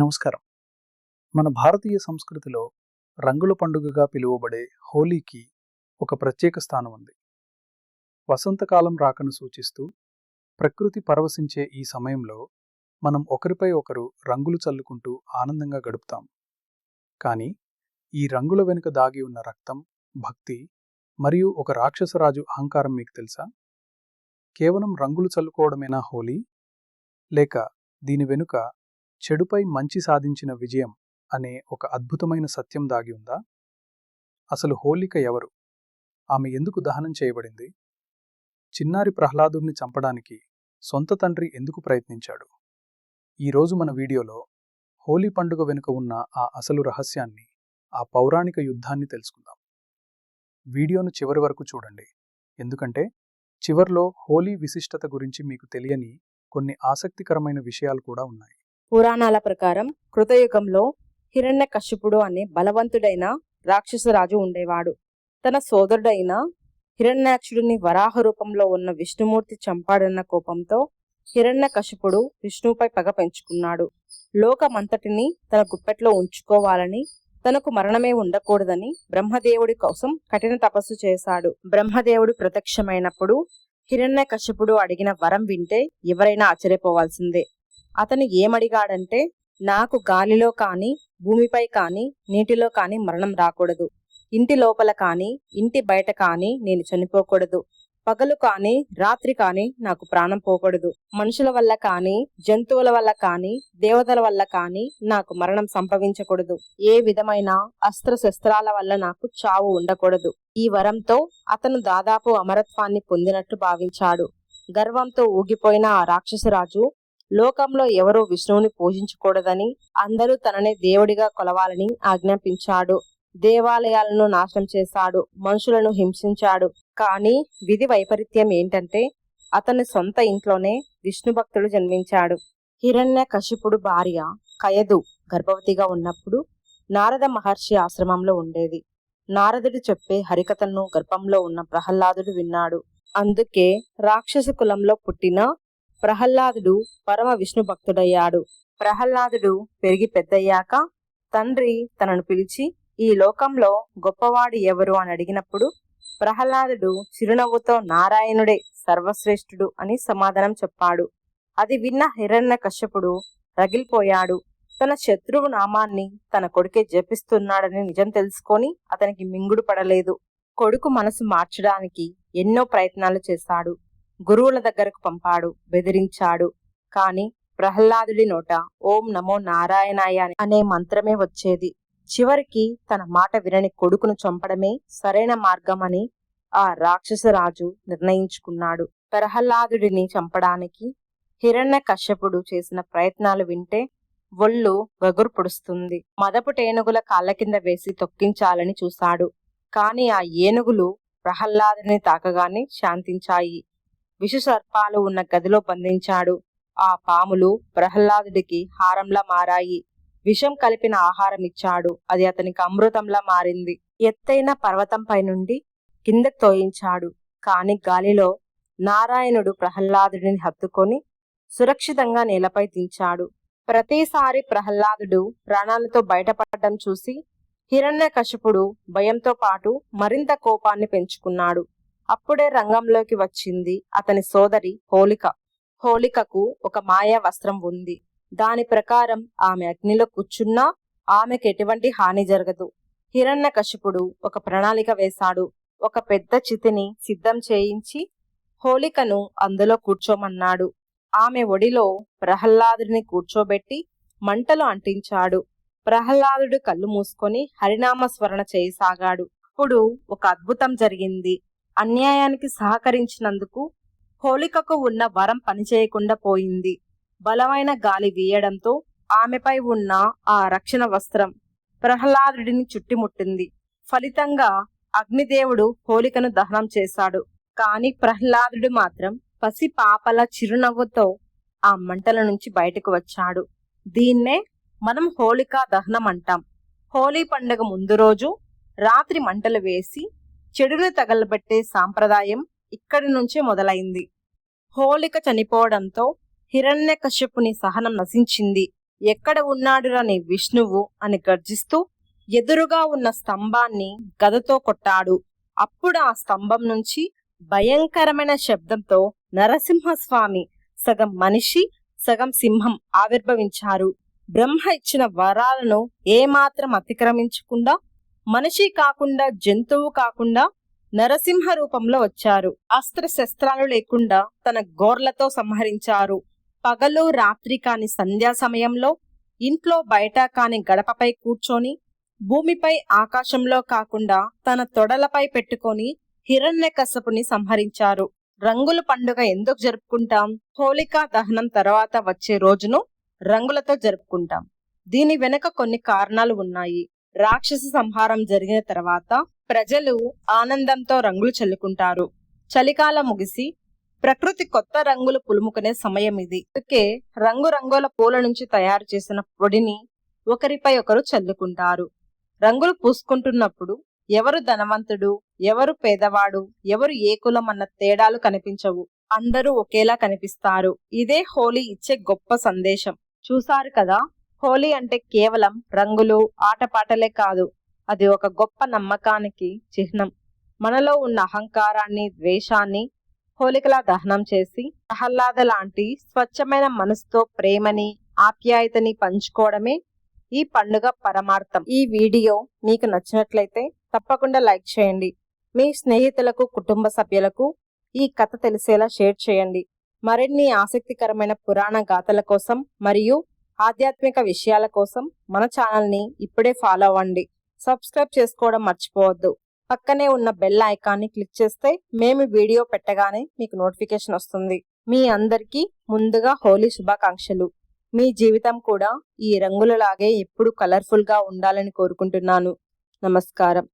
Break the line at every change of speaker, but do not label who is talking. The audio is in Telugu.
నమస్కారం. మన భారతీయ సంస్కృతిలో రంగుల పండుగగా పిలువబడే హోలీకి ఒక ప్రత్యేక స్థానం ఉంది. వసంతకాలం రాకను సూచిస్తూ ప్రకృతి పరవశించే ఈ సమయంలో మనం ఒకరిపై ఒకరు రంగులు చల్లుకుంటూ ఆనందంగా గడుపుతాం. కానీ ఈ రంగుల వెనుక దాగి ఉన్న రక్తం, భక్తి మరియు ఒక రాక్షసరాజు అహంకారం మీకు తెలుసా? కేవలం రంగులు చల్లుకోవడమేనా హోలీ? లేక దీని వెనుక చెడుపై మంచి సాధించిన విజయం అనే ఒక అద్భుతమైన సత్యం దాగి ఉందా? అసలు హోలిక ఎవరు? ఆమె ఎందుకు దహనం చేయబడింది? చిన్నారి ప్రహ్లాదుని చంపడానికి సొంత తండ్రి ఎందుకు ప్రయత్నించాడు? ఈరోజు మన వీడియోలో హోలీ పండుగ వెనుక ఉన్న ఆ అసలు రహస్యాన్ని, ఆ పౌరాణిక యుద్ధాన్ని తెలుసుకుందాం. వీడియోను చివరి వరకు చూడండి, ఎందుకంటే చివర్లో హోలీ విశిష్టత గురించి మీకు తెలియని కొన్ని ఆసక్తికరమైన విషయాలు కూడా ఉన్నాయి.
పురాణాల ప్రకారం కృతయుగంలో హిరణ్యకశిపుడు అనే బలవంతుడైన రాక్షసరాజు ఉండేవాడు. తన సోదరుడైన హిరణ్యాక్షుడిని వరాహ రూపంలో ఉన్న విష్ణుమూర్తి చంపాడన్న కోపంతో హిరణ్యకశిపుడు విష్ణువుపై పగ పెంచుకున్నాడు. లోకమంతటిని తన గుప్పెట్లో ఉంచుకోవాలని, తనకు మరణమే ఉండకూడదని బ్రహ్మదేవుడి కోసం కఠిన తపస్సు చేశాడు. బ్రహ్మదేవుడు ప్రత్యక్షమైనప్పుడు హిరణ్యకశిపుడు అడిగిన వరం వింటే ఎవరైనా ఆశ్చర్యపోవాల్సిందే. అతను ఏమడిగాడంటే, నాకు గాలిలో కాని, భూమిపై కాని, నీటిలో కాని మరణం రాకూడదు. ఇంటి లోపల కాని, ఇంటి బయట కాని నేను చనిపోకూడదు. పగలు కాని, రాత్రి కాని నాకు ప్రాణం పోకూడదు. మనుషుల వల్ల కాని, జంతువుల వల్ల కాని, దేవతల వల్ల కాని నాకు మరణం సంభవించకూడదు. ఏ విధమైన అస్త్రశస్త్రాల వల్ల నాకు చావు ఉండకూడదు. ఈ వరంతో అతను దాదాపు అమరత్వాన్ని పొందినట్లు భావించాడు. గర్వంతో ఊగిపోయిన ఆ రాక్షసరాజు లోకంలో ఎవరూ విష్ణువుని పూజించకూడదని, అందరూ తననే దేవుడిగా కొలవాలని ఆజ్ఞాపించాడు. దేవాలయాలను నాశనం చేశాడు, మనుషులను హింసించాడు. కానీ విధి వైపరీత్యం ఏంటంటే, అతని సొంత ఇంట్లోనే విష్ణు భక్తుడు జన్మించాడు. హిరణ్యకశిపుడు భార్య కయదు గర్భవతిగా ఉన్నప్పుడు నారద మహర్షి ఆశ్రమంలో ఉండేది. నారదుడు చెప్పే హరికథను గర్భంలో ఉన్న ప్రహ్లాదుడు విన్నాడు. అందుకే రాక్షస కులంలో పుట్టిన ప్రహ్లాదుడు పరమ విష్ణు భక్తుడయ్యాడు. ప్రహ్లాదుడు పెరిగి పెద్దయ్యాక తండ్రి తనను పిలిచి, ఈ లోకంలో గొప్పవాడు ఎవరు అని అడిగినప్పుడు ప్రహ్లాదుడు చిరునవ్వుతో నారాయణుడే సర్వశ్రేష్ఠుడు అని సమాధానం చెప్పాడు. అది విన్న హిరణ్యకశ్యపుడు రగిలిపోయాడు. తన శత్రువు నామాన్ని తన కొడుకే జపిస్తున్నాడని నిజం తెలుసుకొని అతనికి మింగుడు పడలేదు. కొడుకు మనసు మార్చడానికి ఎన్నో ప్రయత్నాలు చేశాడు. గురువుల దగ్గరకు పంపాడు, బెదిరించాడు. కాని ప్రహ్లాదుడి నోట ఓం నమో నారాయణాయ అనే మంత్రమే వచ్చేది. చివరికి తన మాట వినని కొడుకును చంపడమే సరైన మార్గం అని ఆ రాక్షసరాజు నిర్ణయించుకున్నాడు. ప్రహ్లాదుడిని చంపడానికి హిరణ్యకశ్యపుడు చేసిన ప్రయత్నాలు వింటే ఒళ్ళు గగురు పొడుస్తుంది. మదపు టేనుగుల కాళ్ళ కింద వేసి తొక్కించాలని చూశాడు. కాని ఆ ఏనుగులు ప్రహ్లాదుడిని తాకగానే శాంతించాయి. విషసర్పాలు ఉన్న గదిలో బంధించాడు. ఆ పాములు ప్రహ్లాదుడికి హారంలా మారాయి. విషం కలిపిన ఆహారం ఇచ్చాడు. అది అతనికి అమృతంలా మారింది. ఎత్తైన పర్వతంపై నుండి కిందకు తోయించాడు. కాని గాలిలో నారాయణుడు ప్రహ్లాదుడిని హత్తుకొని సురక్షితంగా నేలపై దించాడు. ప్రతిసారి ప్రహ్లాదుడు ప్రాణాలతో బయటపడడం చూసి హిరణ్యకశిపుడు భయంతో పాటు మరింత కోపాన్ని పెంచుకున్నాడు. అప్పుడే రంగంలోకి వచ్చింది అతని సోదరి హోలిక. హోలికకు ఒక మాయా వస్త్రం ఉంది. దాని ప్రకారం ఆమె అగ్నిలో కూర్చున్నా ఆమెకు ఎటువంటి హాని జరగదు. హిరణ్యకశిపుడు ఒక ప్రణాళిక వేశాడు. ఒక పెద్ద చితిని సిద్ధం చేయించి హోలికను అందులో కూర్చోమన్నాడు. ఆమె ఒడిలో ప్రహ్లాదుడిని కూర్చోబెట్టి మంటలు అంటించాడు. ప్రహ్లాదుడు కళ్ళు మూసుకొని హరినామ స్మరణ చేయసాగాడు. అప్పుడు ఒక అద్భుతం జరిగింది. అన్యాయానికి సహకరించినందుకు హోలికకు ఉన్న వరం పనిచేయకుండా పోయింది. బలమైన గాలి వీయడంతో ఆమెపై ఉన్న ఆ రక్షణ వస్త్రం ప్రహ్లాదుడిని చుట్టుముట్టింది. ఫలితంగా అగ్నిదేవుడు హోలికను దహనం చేశాడు. కాని ప్రహ్లాదుడు మాత్రం పసి పాపల చిరునవ్వుతో ఆ మంటల నుంచి బయటకు వచ్చాడు. దీన్నే మనం హోలికా దహనం అంటాం. హోలీ పండుగ ముందు రోజు రాత్రి మంటలు వేసి చెడును తగలబెట్టే సాంప్రదాయం ఇక్కడి నుంచే మొదలైంది. హోలిక చనిపోవడంతో హిరణ్యకశ్యపుని సహనం నశించింది. ఎక్కడ ఉన్నాడురా నీ విష్ణువు అని గర్జిస్తూ ఎదురుగా ఉన్న స్తంభాన్ని గదతో కొట్టాడు. అప్పుడు ఆ స్తంభం నుంచి భయంకరమైన శబ్దంతో నరసింహస్వామి సగం మనిషి సగం సింహం ఆవిర్భవించారు. బ్రహ్మ ఇచ్చిన వరాలను ఏమాత్రం అతిక్రమించకుండా, మనిషి కాకుండా జంతువు కాకుండా నరసింహ రూపంలో వచ్చారు. అస్త్రశస్త్రాలు లేకుండా తన గోర్లతో సంహరించారు. పగలు రాత్రి కాని సంధ్యా సమయంలో, ఇంట్లో బయట కాని గడపపై కూర్చొని, భూమిపై ఆకాశంలో కాకుండా తన తొడలపై పెట్టుకొని హిరణ్యకశపుని సంహరించారు. రంగుల పండుగ ఎందుకు జరుపుకుంటాం? హోళికా దహనం తర్వాత వచ్చే రోజును రంగులతో జరుపుకుంటాం. దీని వెనుక కొన్ని కారణాలు ఉన్నాయి. రాక్షస సంహారం జరిగిన తర్వాత ప్రజలు ఆనందంతో రంగులు చల్లుకుంటారు. చలికాలం ముగిసి ప్రకృతి కొత్త రంగులు పులుముకునే సమయం ఇది. అందుకే రంగురంగుల పూల నుంచి తయారు చేసిన పొడిని ఒకరిపై ఒకరు చల్లుకుంటారు. రంగులు పూసుకుంటున్నప్పుడు ఎవరు ధనవంతుడు, ఎవరు పేదవాడు, ఎవరు ఏ కులం అన్న తేడాలు కనిపించవు. అందరూ ఒకేలా కనిపిస్తారు. ఇదే హోలీ ఇచ్చే గొప్ప సందేశం. చూసారు కదా, హోలీ అంటే కేవలం రంగులు ఆటపాటలే కాదు, అది ఒక గొప్ప నమ్మకానికి చిహ్నం. మనలో ఉన్న అహంకారాన్ని, ద్వేషాన్ని హోలికలా దహనం చేసి ప్రహ్లాద లాంటి స్వచ్ఛమైన మనసుతో ప్రేమని, ఆప్యాయతని పంచుకోవడమే ఈ పండుగ పరమార్థం. ఈ వీడియో మీకు నచ్చినట్లయితే తప్పకుండా లైక్ చేయండి. మీ స్నేహితులకు, కుటుంబ సభ్యులకు ఈ కథ తెలిసేలా షేర్ చేయండి. మరిన్ని ఆసక్తికరమైన పురాణ గాథల కోసం మరియు ఆధ్యాత్మిక విషయాల కోసం మన ఛానల్ని ఇప్పుడే ఫాలో అవ్వండి. సబ్స్క్రైబ్ చేసుకోవడం మర్చిపోవద్దు. పక్కనే ఉన్న బెల్ ఐకాన్ని క్లిక్ చేస్తే మేము వీడియో పెట్టగానే మీకు నోటిఫికేషన్ వస్తుంది. మీ అందరికీ ముందుగా హోలీ శుభాకాంక్షలు. మీ జీవితం కూడా ఈ రంగులలాగే ఎప్పుడు కలర్ఫుల్గా ఉండాలని కోరుకుంటున్నాను. నమస్కారం.